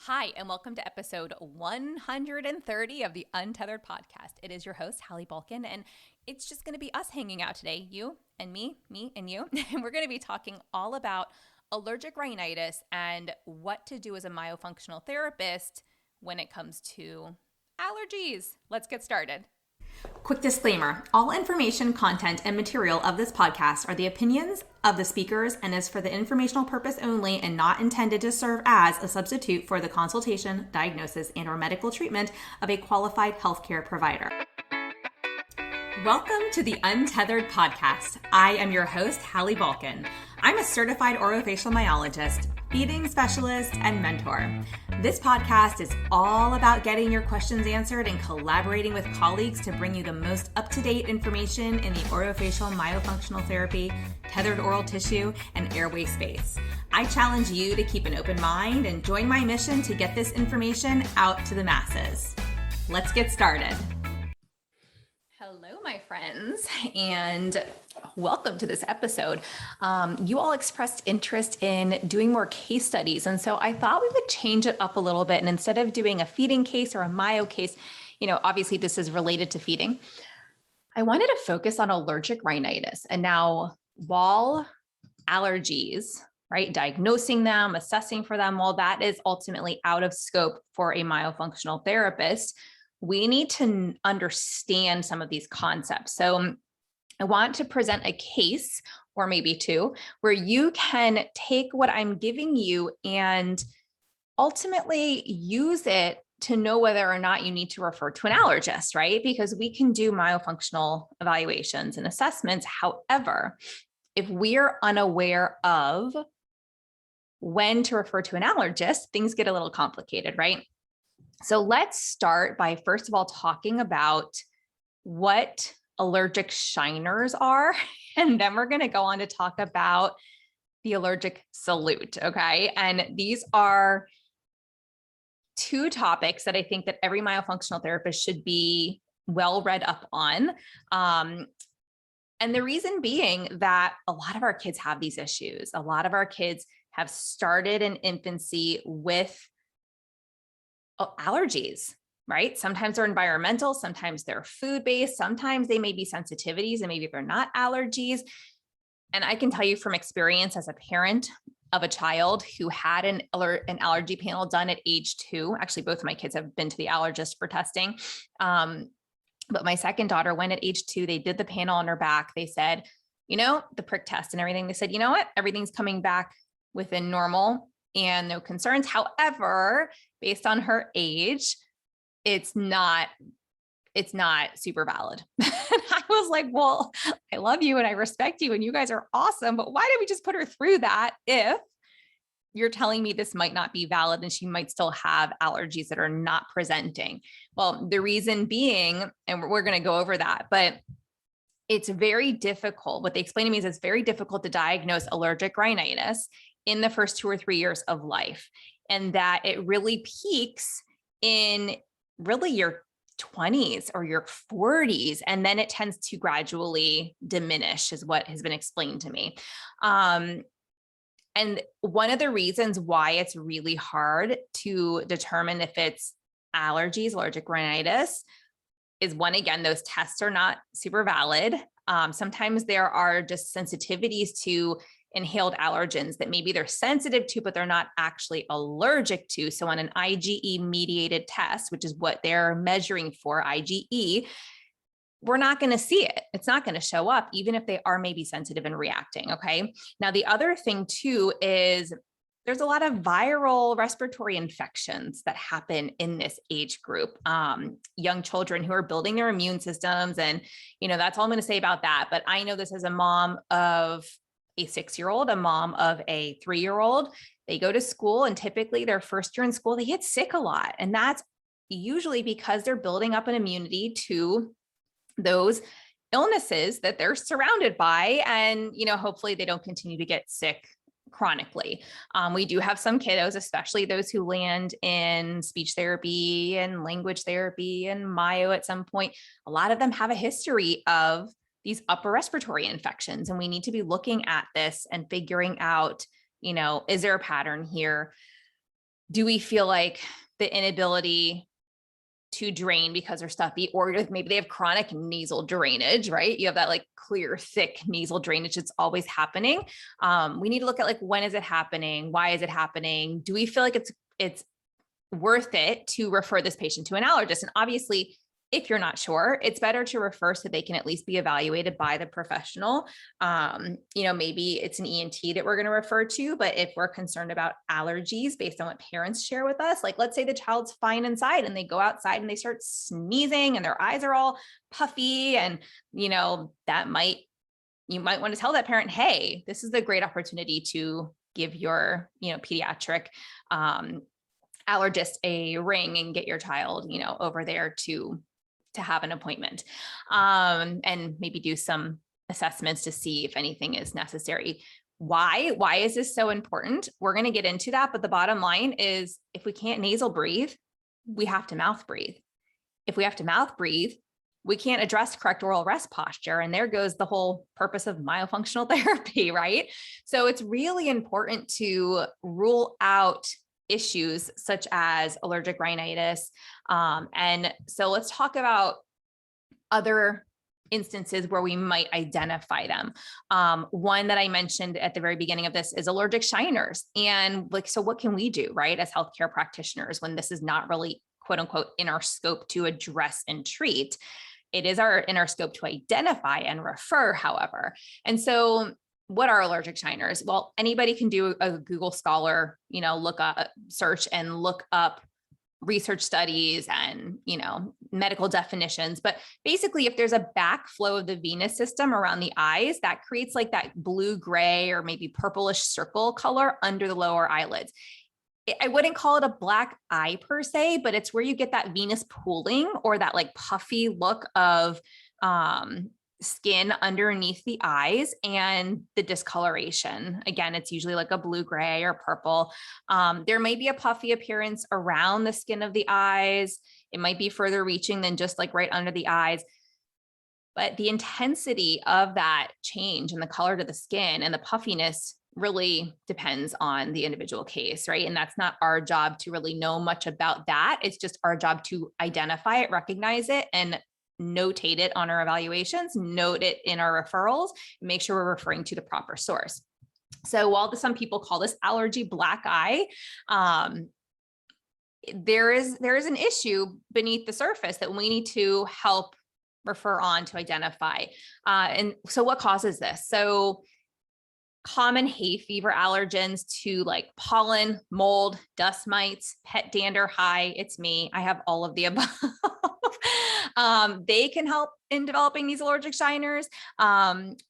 Hi, and welcome to episode 130 of the Untethered Podcast. It is your host, Hallie Balkin, and it's just going to be us hanging out today, you and me and you. And we're going to be talking all about allergic rhinitis and what to do as a myofunctional therapist when it comes to allergies. Let's get started. Quick disclaimer, all information, content, and material of this podcast are the opinions of the speakers and is for the informational purpose only and not intended to serve as a substitute for the consultation, diagnosis, and or medical treatment of a qualified healthcare provider. Welcome to the Untethered Podcast. I am your host, Hallie Balkin. I'm a certified orofacial myologist, feeding specialist, and mentor. This podcast is all about getting your questions answered and collaborating with colleagues to bring you the most up-to-date information in the orofacial myofunctional therapy, tethered oral tissue, and airway space. I challenge you to keep an open mind and join my mission to get this information out to the masses. Let's get started. Hello, my friends, and welcome to this episode. You all expressed interest in doing more case studies, and so I thought we would change it up a little bit. And instead of doing a feeding case or a myo case, obviously this is related to feeding, I wanted to focus on allergic rhinitis. And now, while allergies, right, diagnosing them, assessing for them, while that is ultimately out of scope for a myofunctional therapist, we need to understand some of these concepts. So I want to present a case, or maybe two, where you can take what I'm giving you and ultimately use it to know whether or not you need to refer to an allergist, right? Because we can do myofunctional evaluations and assessments. However, if we are unaware of when to refer to an allergist, things get a little complicated, right? So let's start by, first of all, talking about what allergic shiners are, and then we're going to go on to talk about the allergic salute, okay? And these are two topics that I think that every myofunctional therapist should be well read up on. And the reason being that a lot of our kids have these issues. A lot of our kids have started in infancy with allergies, right? Sometimes they're environmental, sometimes they're food-based, sometimes they may be sensitivities and maybe they're not allergies. And I can tell you from experience as a parent of a child who had an allergy panel done at age 2. Actually, both of my kids have been to the allergist for testing. But my second daughter went at age 2, they did the panel on her back. They said, the prick test and everything. They said, you know what? Everything's coming back within normal and no concerns. However, based on her age, it's not super valid. And I was like, well, I love you and I respect you and you guys are awesome, but why did we just put her through that if you're telling me this might not be valid and she might still have allergies that are not presenting? Well, the reason being, and we're going to go over that, but it's very difficult. What they explained to me is it's very difficult to diagnose allergic rhinitis in the first 2 or 3 years of life. And that it really peaks in really your 20s or your 40s. And then it tends to gradually diminish is what has been explained to me. And one of the reasons why it's really hard to determine if it's allergies, allergic rhinitis, is one, again, those tests are not super valid. Sometimes there are just sensitivities to inhaled allergens that maybe they're sensitive to, but they're not actually allergic to. So on an IgE mediated test, which is what they're measuring for, IgE, we're not going to see it. It's not going to show up, even if they are maybe sensitive and reacting. Okay. Now, the other thing too is there's a lot of viral respiratory infections that happen in this age group. Young children who are building their immune systems. And, that's all I'm going to say about that. But I know this as a mom of a 6-year-old, a mom of a 3-year-old. They go to school and typically their first year in school, they get sick a lot. And that's usually because they're building up an immunity to those illnesses that they're surrounded by. And, hopefully they don't continue to get sick chronically. We do have some kiddos, especially those who land in speech therapy and language therapy and myo at some point. A lot of them have a history of these upper respiratory infections. And we need to be looking at this and figuring out, is there a pattern here? Do we feel like the inability to drain because they're stuffy, or maybe they have chronic nasal drainage, right? You have that like clear, thick nasal drainage that's always happening. We need to look at like, when is it happening? Why is it happening? Do we feel like it's worth it to refer this patient to an allergist? And obviously, if you're not sure, it's better to refer so they can at least be evaluated by the professional. Maybe it's an ENT that we're going to refer to, but if we're concerned about allergies based on what parents share with us, like let's say the child's fine inside and they go outside and they start sneezing and their eyes are all puffy, and you might want to tell that parent, hey, this is a great opportunity to give your pediatric allergist a ring and get your child over there to have an appointment, and maybe do some assessments to see if anything is necessary. Why is this so important? We're going to get into that, but the bottom line is, if we can't nasal breathe, we have to mouth breathe. If we have to mouth breathe, we can't address correct oral rest posture, and there goes the whole purpose of myofunctional therapy, right? So it's really important to rule out issues such as allergic rhinitis. And so let's talk about other instances where we might identify them. One that I mentioned at the very beginning of this is allergic shiners. And so what can we do, right, as healthcare practitioners when this is not really, quote unquote, in our scope to address and treat? It is in our scope to identify and refer, however. And so what are allergic shiners? Well, anybody can do a Google Scholar, search and look up research studies and, medical definitions. But basically, if there's a backflow of the venous system around the eyes, that creates like that blue-gray or maybe purplish circle color under the lower eyelids. I wouldn't call it a black eye per se, but it's where you get that venous pooling or that like puffy look of skin underneath the eyes and the discoloration. Again, it's usually like a blue-gray or purple. There may be a puffy appearance around the skin of the eyes. It might be further reaching than just like right under the eyes. But the intensity of that change in the color to the skin and the puffiness really depends on the individual case, right? And that's not our job to really know much about that. It's just our job to identify it, recognize it, and notate it on our evaluations, note it in our referrals, make sure we're referring to the proper source. So while some people call this allergy black eye, there is an issue beneath the surface that we need to help refer on to identify. And so what causes this? So common hay fever allergens to like pollen, mold, dust mites, pet dander. Hi, it's me. I have all of the above. They can help in developing these allergic shiners.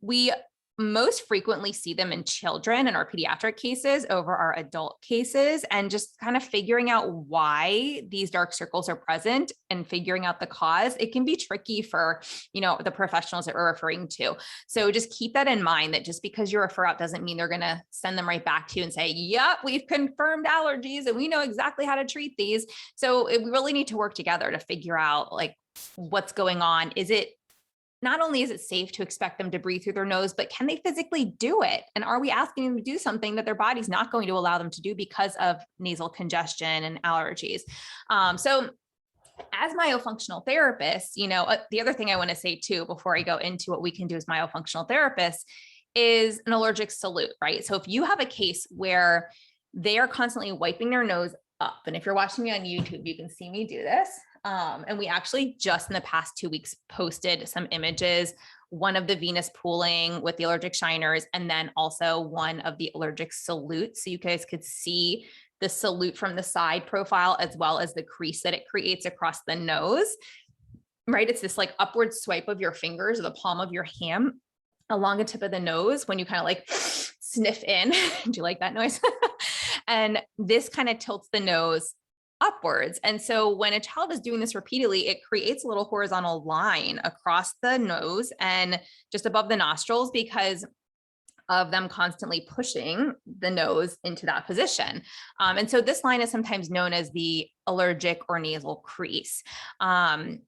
We most frequently see them in children in our pediatric cases over our adult cases, and just kind of figuring out why these dark circles are present and figuring out the cause. It can be tricky for, the professionals that we're referring to. So just keep that in mind, that just because you refer out doesn't mean they're going to send them right back to you and say, yep, we've confirmed allergies and we know exactly how to treat these. So we really need to work together to figure out like what's going on. Not only is it safe to expect them to breathe through their nose, but can they physically do it? And are we asking them to do something that their body's not going to allow them to do because of nasal congestion and allergies? So as myofunctional therapists, the other thing I want to say too, before I go into what we can do as myofunctional therapists, is an allergic salute, right? So if you have a case where they are constantly wiping their nose up, and if you're watching me on YouTube, you can see me do this. And we actually just in the past 2 weeks posted some images, one of the venous pooling with the allergic shiners, and then also one of the allergic salutes. So you guys could see the salute from the side profile, as well as the crease that it creates across the nose, right? It's this like upward swipe of your fingers or the palm of your hand along the tip of the nose when you kind of like sniff in. Do you like that noise? And this kind of tilts the nose upwards. And so when a child is doing this repeatedly, it creates a little horizontal line across the nose and just above the nostrils because of them constantly pushing the nose into that position. And so this line is sometimes known as the allergic or nasal crease. And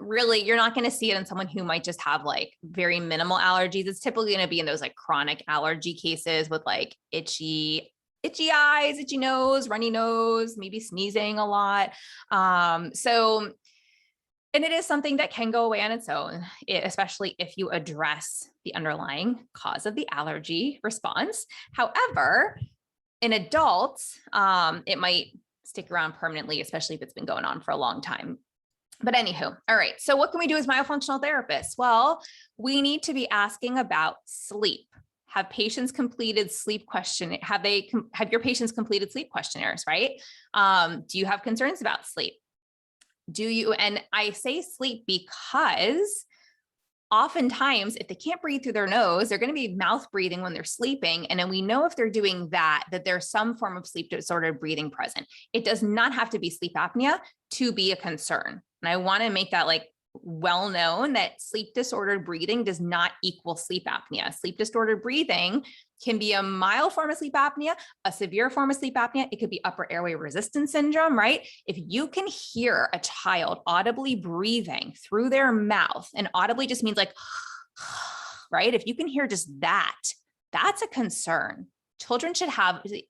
really, you're not going to see it in someone who might just have like very minimal allergies. It's typically going to be in those like chronic allergy cases with like itchy itchy eyes, itchy nose, runny nose, maybe sneezing a lot. And it is something that can go away on its own, especially if you address the underlying cause of the allergy response. However, in adults, it might stick around permanently, especially if it's been going on for a long time. But anywho, all right. So what can we do as myofunctional therapists? Well, we need to be asking about sleep. Have patients completed sleep question? Have your patients completed sleep questionnaires, right? Do you have concerns about sleep? And I say sleep because oftentimes, if they can't breathe through their nose, they're going to be mouth breathing when they're sleeping. And then we know if they're doing that there's some form of sleep disordered breathing present. It does not have to be sleep apnea to be a concern. And I want to make that well known that sleep disordered breathing does not equal sleep apnea. Sleep disordered breathing can be a mild form of sleep apnea, a severe form of sleep apnea. It could be upper airway resistance syndrome, right? If you can hear a child audibly breathing through their mouth, and audibly just means right? If you can hear just that, that's a concern. Children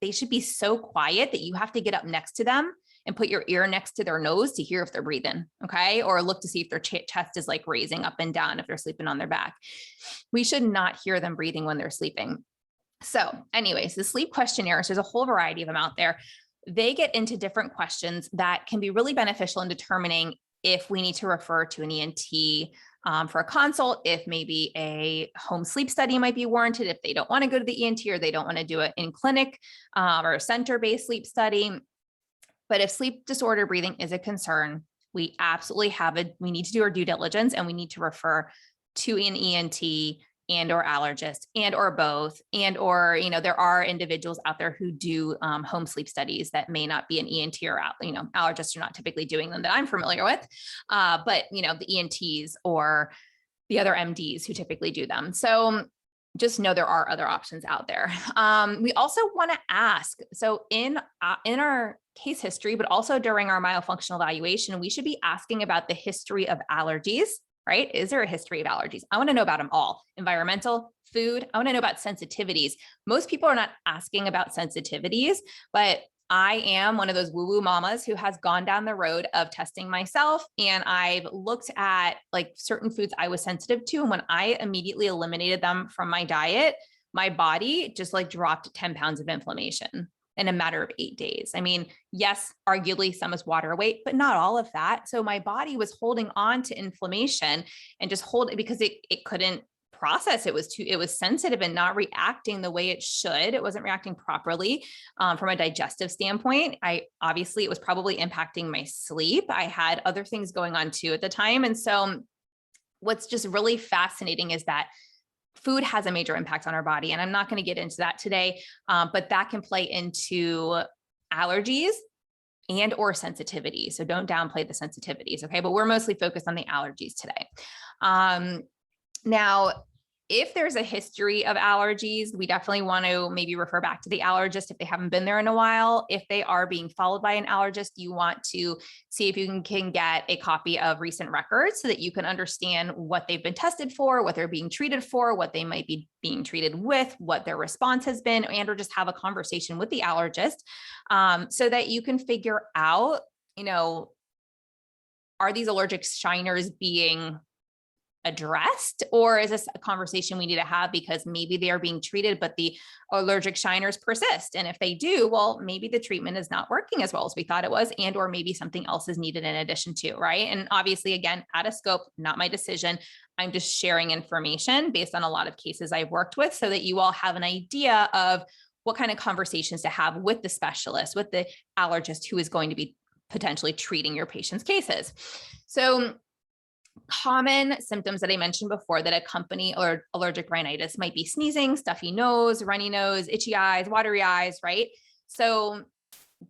they should be so quiet that you have to get up next to them and put your ear next to their nose to hear if they're breathing, okay? Or look to see if their chest is raising up and down if they're sleeping on their back. We should not hear them breathing when they're sleeping. So anyways, the sleep questionnaires, there's a whole variety of them out there. They get into different questions that can be really beneficial in determining if we need to refer to an ENT for a consult, if maybe a home sleep study might be warranted, if they don't want to go to the ENT or they don't want to do it in clinic or a center-based sleep study. But if sleep disorder breathing is a concern, we absolutely we need to do our due diligence and we need to refer to an ENT and or allergist and or both, and or, there are individuals out there who do home sleep studies that may not be an ENT or, allergists are not typically doing them that I'm familiar with. But, the ENTs or the other MDs who typically do them. So just know there are other options out there. We also want to ask, so in our case history, but also during our myofunctional evaluation, we should be asking about the history of allergies, right? Is there a history of allergies? I want to know about them all. Environmental, food. I want to know about sensitivities. Most people are not asking about sensitivities, but I am one of those woo-woo mamas who has gone down the road of testing myself. And I've looked at certain foods I was sensitive to. And when I immediately eliminated them from my diet, my body just dropped 10 pounds of inflammation in a matter of 8 days. I mean, yes, arguably some is water weight, but not all of that. So my body was holding on to inflammation and just hold it because it couldn't process. It was sensitive and not reacting the way it should. It wasn't reacting properly from a digestive standpoint. Obviously it was probably impacting my sleep. I had other things going on too at the time. And so what's just really fascinating is that food has a major impact on our body. And I'm not going to get into that today, but that can play into allergies and or sensitivity. So don't downplay the sensitivities. Okay. But we're mostly focused on the allergies today. Now, if there's a history of allergies, we definitely want to maybe refer back to the allergist if they haven't been there in a while. If they are being followed by an allergist, you want to see if you can get a copy of recent records so that you can understand what they've been tested for, what they're being treated for, what they might be being treated with, what their response has been, and or just have a conversation with the allergist so that you can figure out, are these allergic shiners being addressed, or is this a conversation we need to have because maybe they are being treated, but the allergic shiners persist? And if they do, well, maybe the treatment is not working as well as we thought it was, and or maybe something else is needed in addition to, right? And obviously, again, out of scope, not my decision. I'm just sharing information based on a lot of cases I've worked with so that you all have an idea of what kind of conversations to have with the specialist, with the allergist who is going to be potentially treating your patient's cases. So common symptoms that I mentioned before that accompany or allergic rhinitis might be sneezing, stuffy nose, runny nose, itchy eyes, watery eyes, right? So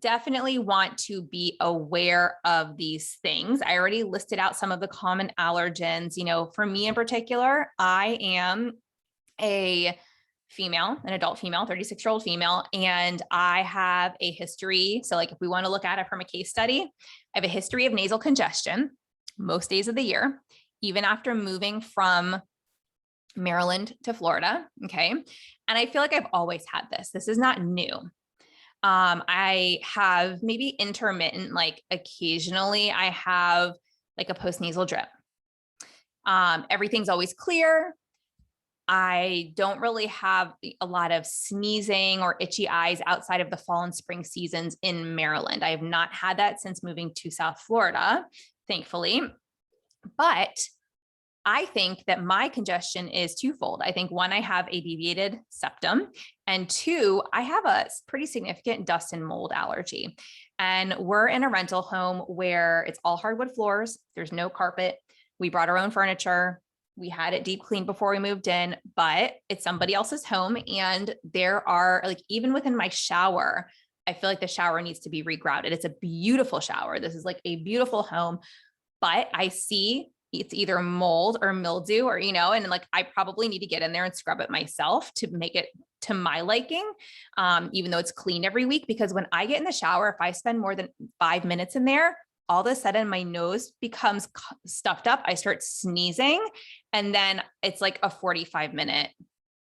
definitely want to be aware of these things. I already listed out some of the common allergens. For me in particular, I am an adult female, 36-year-old female, and I have a history. So if we want to look at it from a case study, I have a history of nasal congestion most days of the year, even after moving from Maryland to Florida. Okay. And I feel like I've always had this. This is not new. I have maybe intermittent, like occasionally I have like a postnasal drip. Everything's always clear. I don't really have a lot of sneezing or itchy eyes outside of the fall and spring seasons in Maryland. I have not had that since moving to South Florida, thankfully. But I think that my congestion is twofold. I think one, I have a deviated septum, and two, I have a pretty significant dust and mold allergy. And we're in a rental home where it's all hardwood floors. There's no carpet. We brought our own furniture. We had it deep cleaned before we moved in, but it's somebody else's home. And there are, like, even within my shower, I feel like the shower needs to be regrouted. It's a beautiful shower. This is like a beautiful home, but I see it's either mold or mildew, or, and like, I probably need to get in there and scrub it myself to make it to my liking. Even though it's cleaned every week, because when I get in the shower, if I spend more than 5 minutes in there, all of a sudden my nose becomes stuffed up. I start sneezing, and then it's like a 45-minute,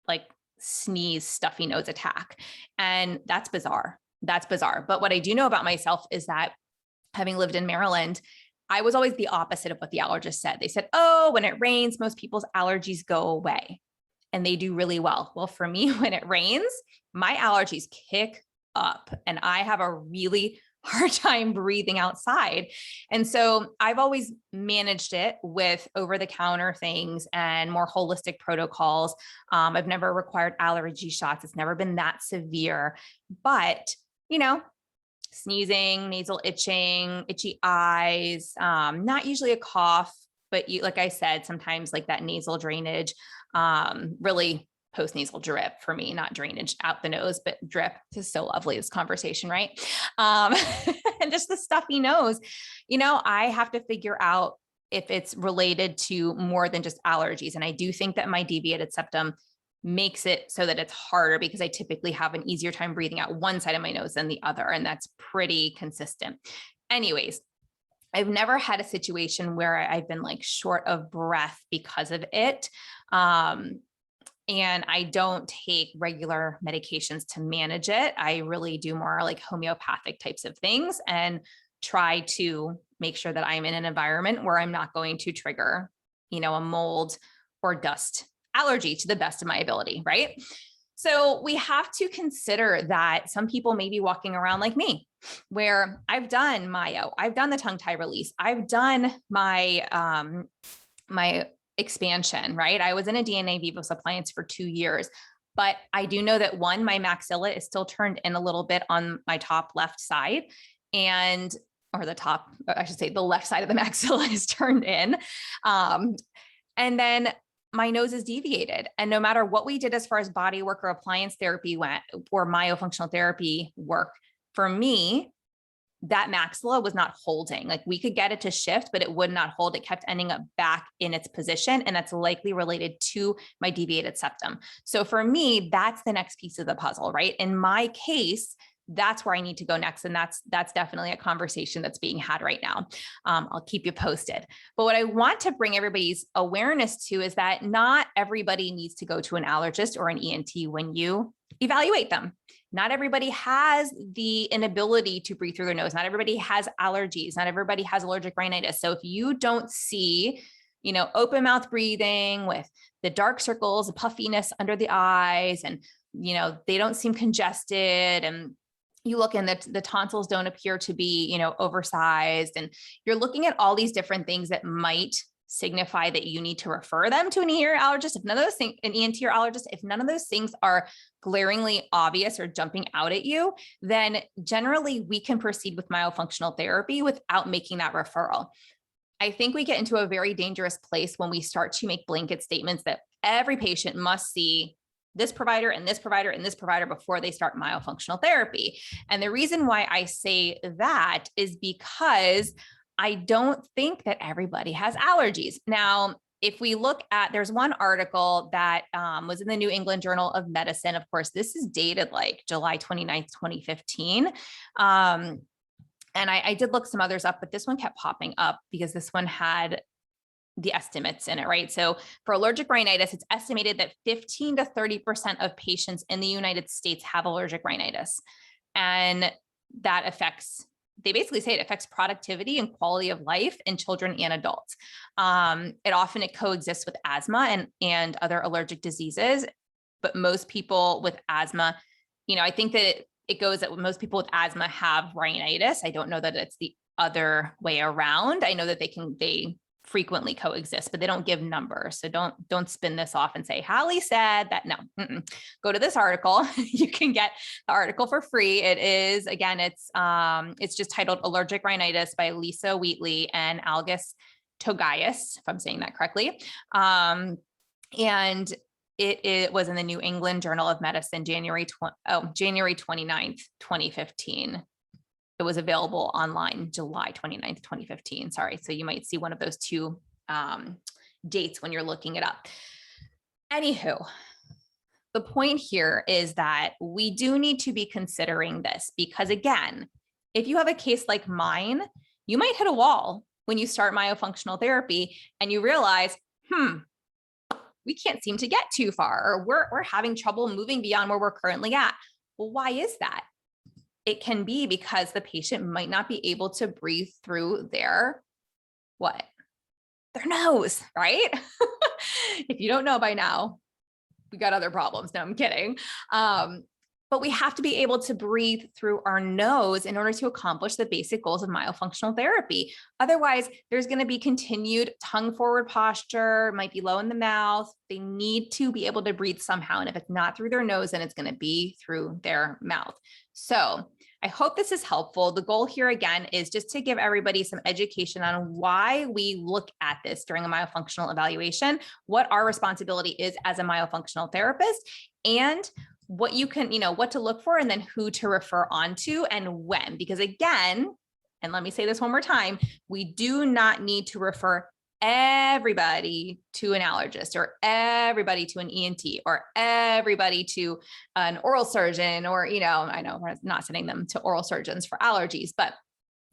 like, sneeze, stuffy nose attack. And that's bizarre. That's bizarre. But what I do know about myself is that, having lived in Maryland, I was always the opposite of what the allergist said. They said, oh, when it rains, most people's allergies go away, and they do really well. Well, for me, when it rains, my allergies kick up and I have a really hard time breathing outside. And so I've always managed it with over-the-counter things and more holistic protocols. I've never required allergy shots. It's never been that severe, but, sneezing, nasal itching, itchy eyes, not usually a cough, but like I said, sometimes like that nasal drainage, really postnasal drip for me, not drainage out the nose, but drip. This is so lovely, this conversation, right? And just the stuffy nose, I have to figure out if it's related to more than just allergies. And I do think that my deviated septum makes it so that it's harder, because I typically have an easier time breathing out one side of my nose than the other. And that's pretty consistent. Anyways, I've never had a situation where I've been like short of breath because of it. And I don't take regular medications to manage it. I really do more like homeopathic types of things, and try to make sure that I'm in an environment where I'm not going to trigger, a mold or dust allergy to the best of my ability, right? So we have to consider that some people may be walking around like me, where I've done myo, I've done the tongue tie release, I've done my my expansion, right? I was in a DNA Vivos appliance for 2 years, but I do know that, one, my maxilla is still turned in a little bit on my top left side, or the left side of the maxilla is turned in. And then my nose is deviated. And no matter what we did as far as body work or appliance therapy went, or myofunctional therapy work, for me, that maxilla was not holding. Like, we could get it to shift, but it would not hold. It kept ending up back in its position. And that's likely related to my deviated septum. So for me, that's the next piece of the puzzle, right? In my case, that's where I need to go next. And that's definitely a conversation that's being had right now. I'll keep you posted. But what I want to bring everybody's awareness to is that not everybody needs to go to an allergist or an ENT when you evaluate them. Not everybody has the inability to breathe through their nose. Not everybody has allergies. Not everybody has allergic rhinitis. So if you don't see, open mouth breathing with the dark circles, the puffiness under the eyes, and, they don't seem congested, and you look and the tonsils don't appear to be, oversized, and you're looking at all these different things that might signify that you need to refer them to an ear allergist. If none of those things, an ENT or allergist, if none of those things are glaringly obvious or jumping out at you, then generally we can proceed with myofunctional therapy without making that referral. I think we get into a very dangerous place when we start to make blanket statements that every patient must see this provider and this provider and this provider before they start myofunctional therapy. And the reason why I say that is because I don't think that everybody has allergies. Now, if we look at, there's one article that was in the New England Journal of Medicine. Of course, this is dated like July 29th, 2015. And I did look some others up, but this one kept popping up because this one had the estimates in it, right? So for allergic rhinitis, it's estimated that 15 to 30% of patients in the United States have allergic rhinitis. And that affects, they basically say it affects productivity and quality of life in children and adults. It coexists with asthma and other allergic diseases, but most people with asthma, I think that it goes that most people with asthma have rhinitis. I don't know that it's the other way around. I know that they frequently coexist, but they don't give numbers. So don't spin this off and say, Hallie said that. No, go to this article. You can get the article for free. It is, again, it's just titled Allergic Rhinitis by Lisa Wheatley and Algis Togayas, if I'm saying that correctly. And it was in the New England Journal of Medicine, January 29th, 2015. It was available online July 29th, 2015. Sorry. So you might see one of those two dates when you're looking it up. Anywho, the point here is that we do need to be considering this because, again, if you have a case like mine, you might hit a wall when you start myofunctional therapy and you realize, we can't seem to get too far, or we're having trouble moving beyond where we're currently at. Well, why is that? It can be because the patient might not be able to breathe through their nose, right? If you don't know by now, we got other problems. No, I'm kidding. But we have to be able to breathe through our nose in order to accomplish the basic goals of myofunctional therapy. Otherwise, there's going to be continued tongue forward posture, might be low in the mouth. They need to be able to breathe somehow. And if it's not through their nose, then it's going to be through their mouth. So I hope this is helpful. The goal here, again, is just to give everybody some education on why we look at this during a myofunctional evaluation, what our responsibility is as a myofunctional therapist, and what you can, what to look for, and then who to refer on to and when. Because again, and let me say this one more time, we do not need to refer everybody to an allergist or everybody to an ENT or everybody to an oral surgeon, or, I know we're not sending them to oral surgeons for allergies, but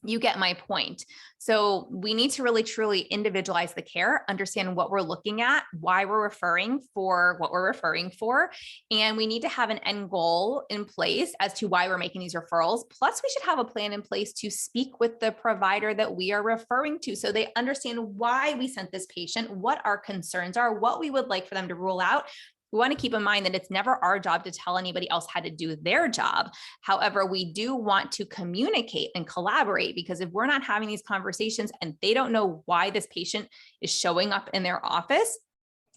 you get my point. So we need to really, truly individualize the care, understand what we're looking at, why we're referring for what we're referring for. And we need to have an end goal in place as to why we're making these referrals. Plus, we should have a plan in place to speak with the provider that we are referring to so they understand why we sent this patient, what our concerns are, what we would like for them to rule out. We want to keep in mind that it's never our job to tell anybody else how to do their job. However, we do want to communicate and collaborate, because if we're not having these conversations and they don't know why this patient is showing up in their office,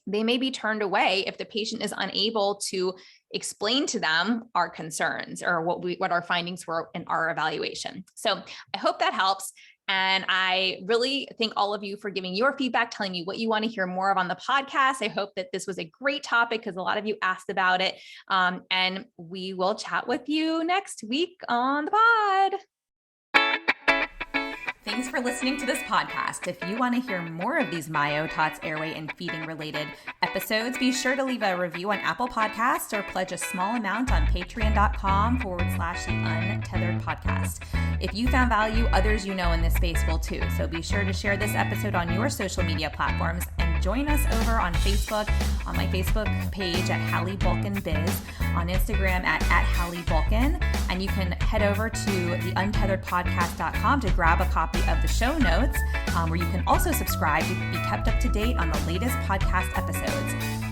they may be turned away if the patient is unable to explain to them our concerns or what our findings were in our evaluation. So I hope that helps. And I really thank all of you for giving your feedback, telling me what you want to hear more of on the podcast. I hope that this was a great topic because a lot of you asked about it. And we will chat with you next week on the pod. Thanks for listening to this podcast. If you want to hear more of these Myo, TOTS, airway, and feeding related episodes, be sure to leave a review on Apple Podcasts or pledge a small amount on patreon.com/the Untethered Podcast. If you found value, others you know in this space will too. So be sure to share this episode on your social media platforms and join us over on Facebook, on my Facebook page at Hallie Bulkin Biz, on Instagram at Hallie Bulkin, and you can head over to theuntetheredpodcast.com to grab a copy of the show notes, where you can also subscribe to be kept up to date on the latest podcast episodes.